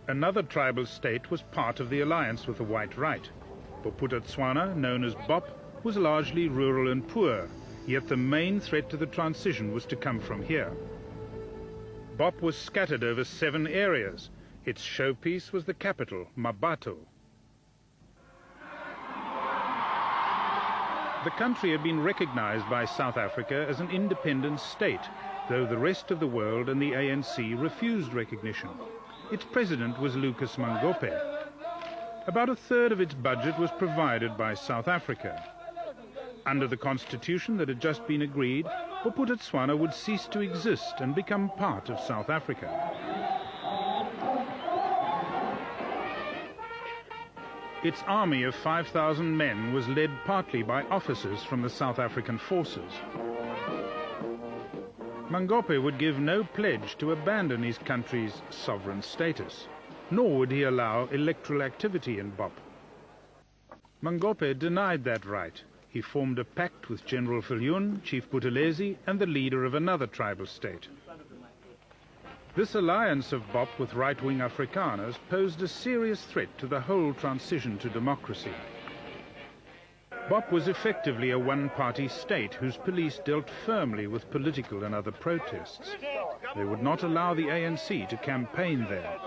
Another tribal state was part of the alliance with the white right. Bophuthatswana, known as Bop, was largely rural and poor, yet the main threat to the transition was to come from here. Bop was scattered over 7 areas. Its showpiece was the capital, Mabato. The country had been recognized by South Africa as an independent state, though the rest of the world and the ANC refused recognition. Its president was Lucas Mangope. About a third of its budget was provided by South Africa. Under the constitution that had just been agreed, Bophuthatswana would cease to exist and become part of South Africa. Its army of 5,000 men was led partly by officers from the South African forces. Mangope would give no pledge to abandon his country's sovereign status, nor would he allow electoral activity in Bop. Mangope denied that right. He formed a pact with General Viljoen, Chief Buthelezi, and the leader of another tribal state. This alliance of Bop with right-wing Afrikaners posed a serious threat to the whole transition to democracy. Bop was effectively a one-party state whose police dealt firmly with political and other protests. They would not allow the ANC to campaign there.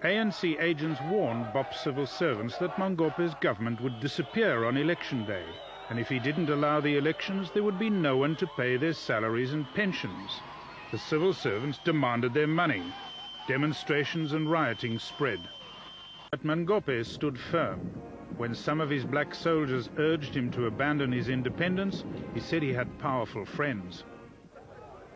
ANC agents warned Bop's civil servants that Mangope's government would disappear on election day, and if he didn't allow the elections, there would be no one to pay their salaries and pensions. The civil servants demanded their money. Demonstrations and rioting spread. But Mangope stood firm. When some of his black soldiers urged him to abandon his independence, he said he had powerful friends.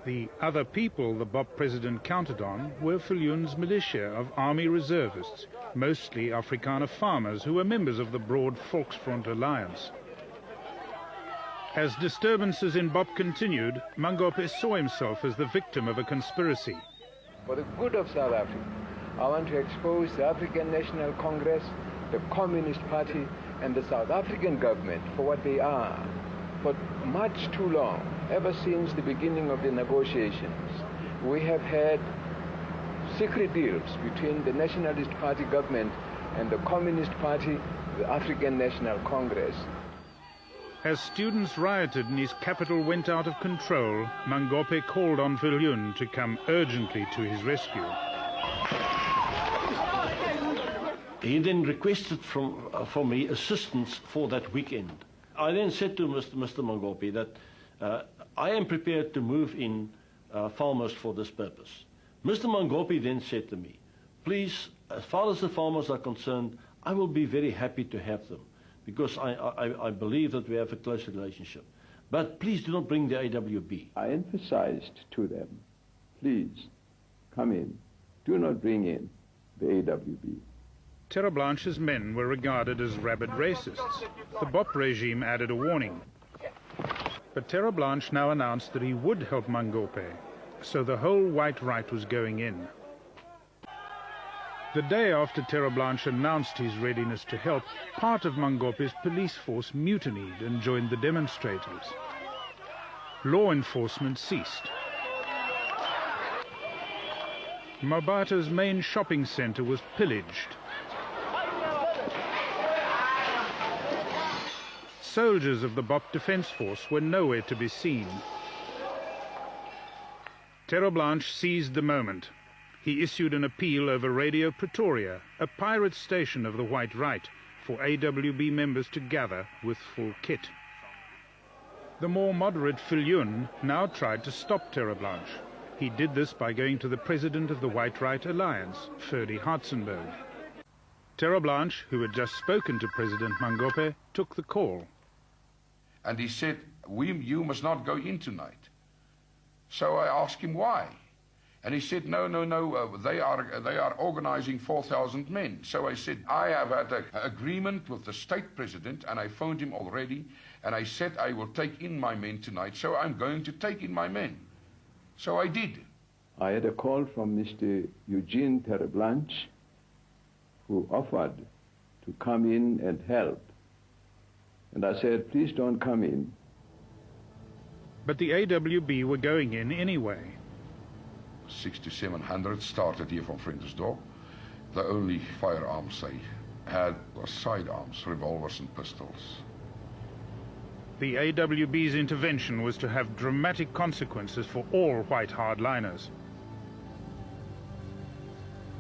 The other people the Bop president counted on were Viljoen's militia of army reservists, mostly Afrikaner farmers who were members of the broad Volksfront alliance. As disturbances in Bop continued, Mangope saw himself as the victim of a conspiracy. For the good of South Africa, I want to expose the African National Congress, the Communist Party, and the South African government for what they are. For much too long, ever since the beginning of the negotiations, we have had secret deals between the Nationalist Party government and the Communist Party, the African National Congress. As students rioted and his capital went out of control, Mangope called on Viljoen to come urgently to his rescue. He then requested from me assistance for that weekend. I then said to Mr. Mangope that I am prepared to move in farmers for this purpose. Mr. Mangope then said to me, please, as far as the farmers are concerned, I will be very happy to have them, because I believe that we have a close relationship. But please do not bring the AWB. I emphasized to them, please, come in. Do not bring in the AWB. Terre Blanche's men were regarded as rabid racists. The Bop regime added a warning. But Terre Blanche now announced that he would help Mangope, so the whole white right was going in. The day after Terre Blanche announced his readiness to help, part of Mangope's police force mutinied and joined the demonstrators. Law enforcement ceased. Mabato's main shopping center was pillaged. Soldiers of the Bop Defense Force were nowhere to be seen. Terre Blanche seized the moment. He issued an appeal over Radio Pretoria, a pirate station of the white right, for AWB members to gather with full kit. The more moderate Viljoen now tried to stop Terre Blanche. He did this by going to the president of the White Right Alliance, Ferdy Hartzenberg. Terre Blanche, who had just spoken to President Mangope, took the call. And he said, you must not go in tonight. So I asked him why. And he said, no, they are organizing 4,000 men. So I said, I have had an agreement with the state president, and I phoned him already, and I said I will take in my men tonight, so I'm going to take in my men. So I did. I had a call from Mr. Eugene Terre Blanche, who offered to come in and help. And I said, please don't come in. But the AWB were going in anyway. 600 to 700 started here from Ventersdorp. The only firearms they had was sidearms, revolvers and pistols. The AWB's intervention was to have dramatic consequences for all white hardliners.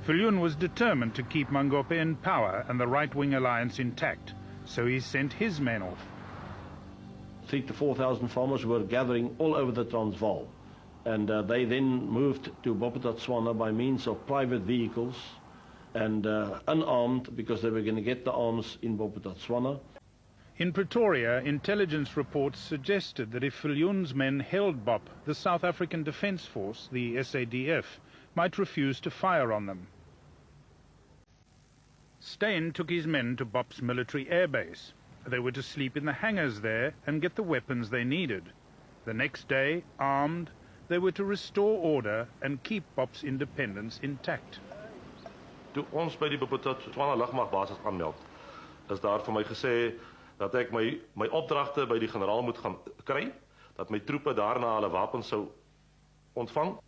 Viljoen was determined to keep Mangope in power and the right-wing alliance intact, so he sent his men off. 3,000 to 4,000 farmers were gathering all over the Transvaal, and they then moved to Bophuthatswana by means of private vehicles and unarmed, because they were going to get the arms in Bophuthatswana. In Pretoria, intelligence reports suggested that if Viljoen's men held Bop, the South African Defence Force, the SADF, might refuse to fire on them. Steyn took his men to Bop's military airbase. They were to sleep in the hangars there and get the weapons they needed. The next day, armed, they were to restore order and keep Bop's independence intact. Toe ons by die Bophuthatswana lugmagbasis gaan meld, is daar vir my gesê dat ek my opdragte by die generaal moet gaan kry, dat my troepe daarna hulle wapens sou ontvang.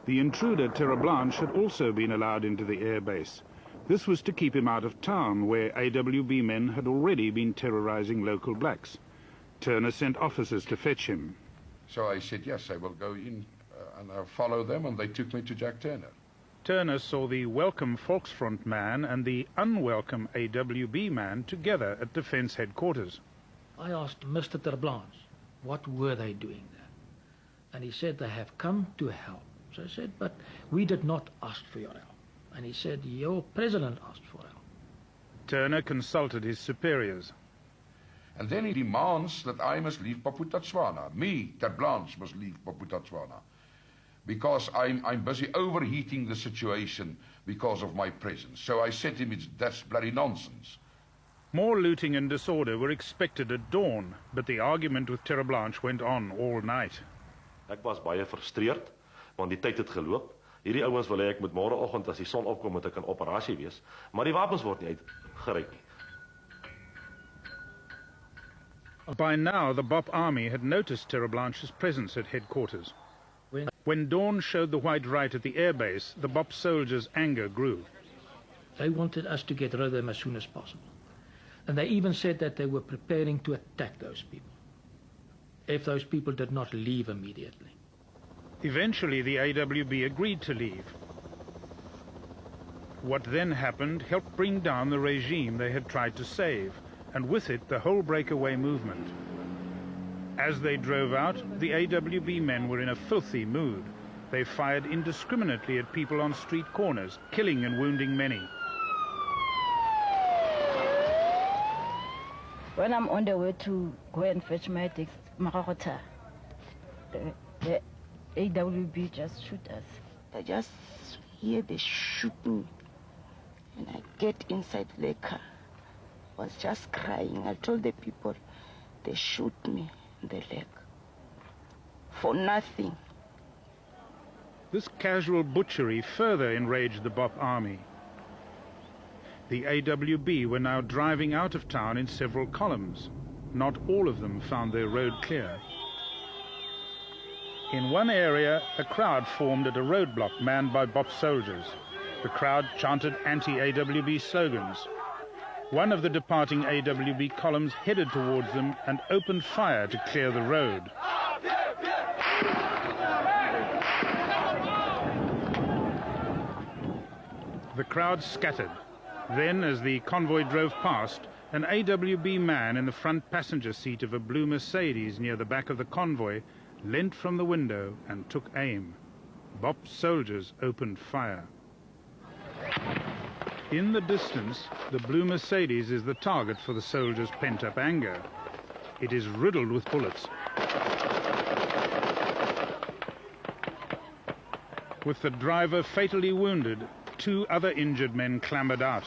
The intruder, Terre Blanche, had also been allowed into the airbase. This was to keep him out of town, where AWB men had already been terrorizing local blacks. Turner sent officers to fetch him. So I said, yes, I will go in and I'll follow them, and they took me to Jack Turner. Turner saw the welcome Volksfront man and the unwelcome AWB man together at Defence Headquarters. I asked Mr. Terre Blanche, what were they doing there? And he said, they have come to help. So I said, but we did not ask for your help. And he said, your president asked for help. Turner consulted his superiors. And then he demands that I must leave Bophuthatswana. Me, Ter Blanche, must leave Bophuthatswana. Because I'm busy overheating the situation because of my presence. So I said to him, that's bloody nonsense. More looting and disorder were expected at dawn, but the argument with Terre Blanche went on all night. Ek was baie frustreerd, want die tyd het geloop. Hierdie ouens wil hê ek moet môreoggend as die son opkom moet ek in operasie wees, maar die wapens word nie uitgereik nie. By now, the Bop army had noticed Terre Blanche's presence at headquarters. When dawn showed the white right at the airbase, the Bop soldiers' anger grew. They wanted us to get rid of them as soon as possible. And they even said that they were preparing to attack those people, if those people did not leave immediately. Eventually, the AWB agreed to leave. What then happened helped bring down the regime they had tried to save, and with it the whole breakaway movement. As they drove out, the AWB men were in a filthy mood. They fired indiscriminately at people on street corners, killing and wounding many. When I'm on the way to go and fetch my Maragota, the AWB just shoot us. I just hear they shoot me. And I get inside the car. I was just crying. I told the people they shoot me in the leg. For nothing. This casual butchery further enraged the Bop army. The AWB were now driving out of town in several columns. Not all of them found their road clear. In one area, a crowd formed at a roadblock manned by Bop soldiers. The crowd chanted anti-AWB slogans. One of the departing AWB columns headed towards them and opened fire to clear the road. The crowd scattered. Then, as the convoy drove past, an AWB man in the front passenger seat of a blue Mercedes near the back of the convoy leant from the window and took aim. Bop's soldiers opened fire. In the distance, the blue Mercedes is the target for the soldiers' pent-up anger. It is riddled with bullets. With the driver fatally wounded, 2 other injured men clambered out.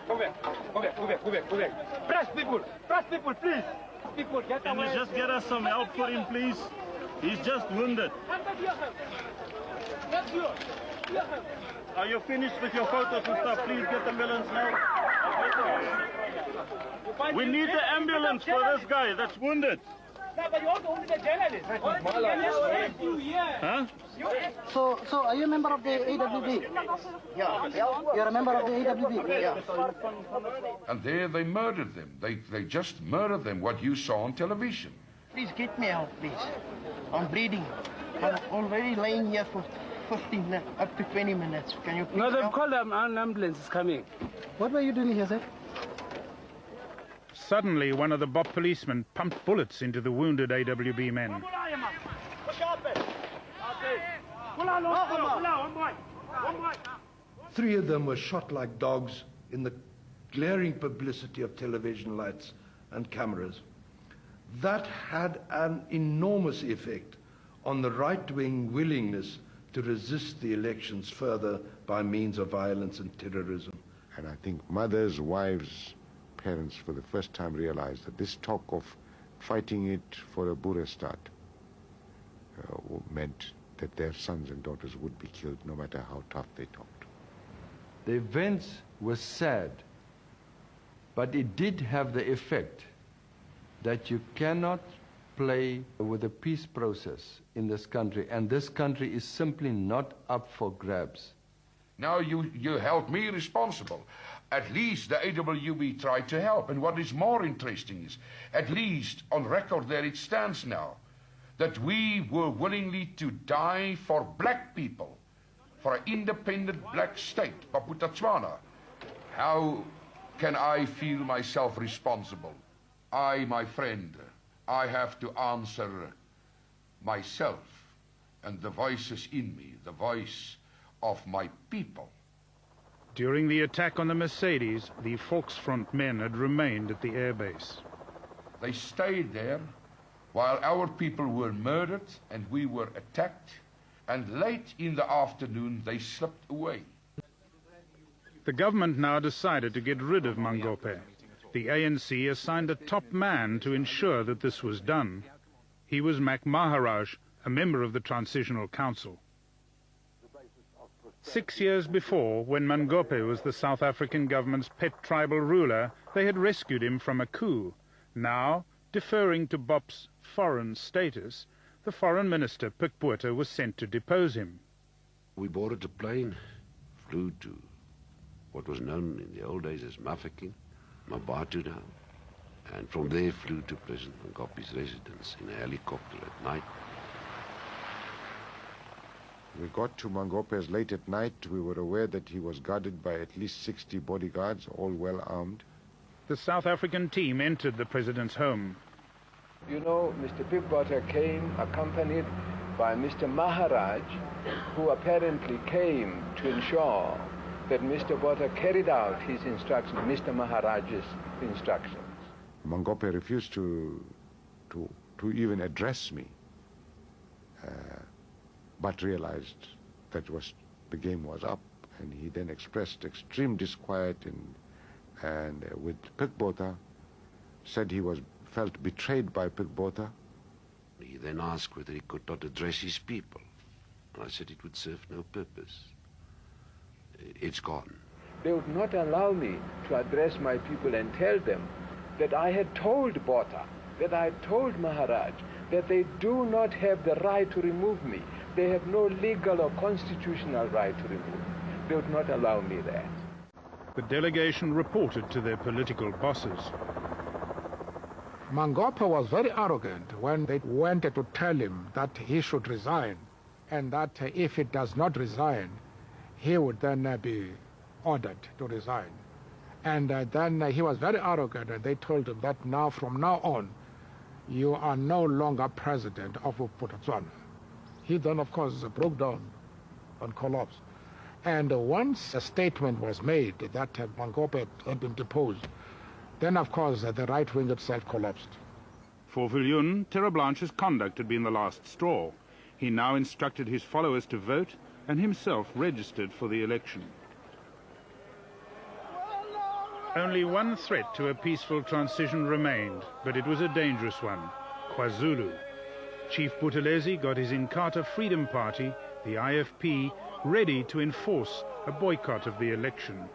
Go back. Press people, please. Can you just get us some help for him, please? He's just wounded. Are you finished with your photos and stuff? Please get the ambulance now. We need the ambulance for this guy that's wounded. Huh? So are you a member of the AWB? Yeah. You're a member of the AWB? Yeah. And there they murdered them. They just murdered them, what you saw on television. Please get me out, please. I'm bleeding. I'm already laying here for 15, up to 20 minutes. Can you please No, they've help? called an ambulance is coming. What were you doing here, sir? Suddenly, one of the Bop policemen pumped bullets into the wounded AWB men. Three of them were shot like dogs in the glaring publicity of television lights and cameras. That had an enormous effect on the right-wing willingness to resist the elections further by means of violence and terrorism. And I think mothers, wives, parents for the first time realized that this talk of fighting it for a Boer start meant that their sons and daughters would be killed no matter how tough they talked. The events were sad, but it did have the effect that you cannot play with the peace process in this country, and this country is simply not up for grabs. Now you held me responsible. At least the AWB tried to help. And what is more interesting is, at least on record there it stands now, that we were willingly to die for black people, for an independent black state, Bophuthatswana. How can I feel myself responsible? I, my friend, I have to answer myself and the voices in me, the voice of my people. During the attack on the Mercedes, the Volksfront men had remained at the airbase. They stayed there while our people were murdered and we were attacked, and late in the afternoon they slipped away. The government now decided to get rid of Mangope. The ANC assigned a top man to ensure that this was done. He was Mac Maharaj, a member of the Transitional Council. 6 years before, when Mangope was the South African government's pet tribal ruler, they had rescued him from a coup. Now, deferring to Bop's foreign status, the foreign minister, Bophuthatswana, was sent to depose him. We boarded a plane, flew to what was known in the old days as Mafeking, Bophuthatswana, and from there flew to President Mangope's residence in a helicopter at night. We got to Mangope's late at night. We were aware that he was guarded by at least 60 bodyguards, all well armed. The South African team entered the president's home. You know, Mr. Bophuthatswana came accompanied by Mr. Maharaj, who apparently came to ensure that Mr. Bophuthatswana carried out his instructions, Mr. Maharaj's instructions. Mangope refused to even address me, but realized that the game was up, and he then expressed extreme disquiet and with Bophuthatswana, said he felt betrayed by Bophuthatswana. He then asked whether he could not address his people, and I said it would serve no purpose. It's gone. They would not allow me to address my people and tell them that I had told Bophuthatswana, that I had told Maharaj, that they do not have the right to remove me. They have no legal or constitutional right to remove me. They would not allow me that. The delegation reported to their political bosses. Mangope was very arrogant when they went to tell him that he should resign, and that if he does not resign, he would then be ordered to resign. And then he was very arrogant, and they told him that from now on, you are no longer president of Bophuthatswana. He then, of course, broke down and collapsed. And once a statement was made that Mangope had been deposed, then, of course, the right wing itself collapsed. For Viljoen, Terre Blanche's conduct had been the last straw. He now instructed his followers to vote and himself registered for the election. Only one threat to a peaceful transition remained, but it was a dangerous one: KwaZulu. Chief Buthelezi got his Inkatha Freedom Party, the IFP, ready to enforce a boycott of the election.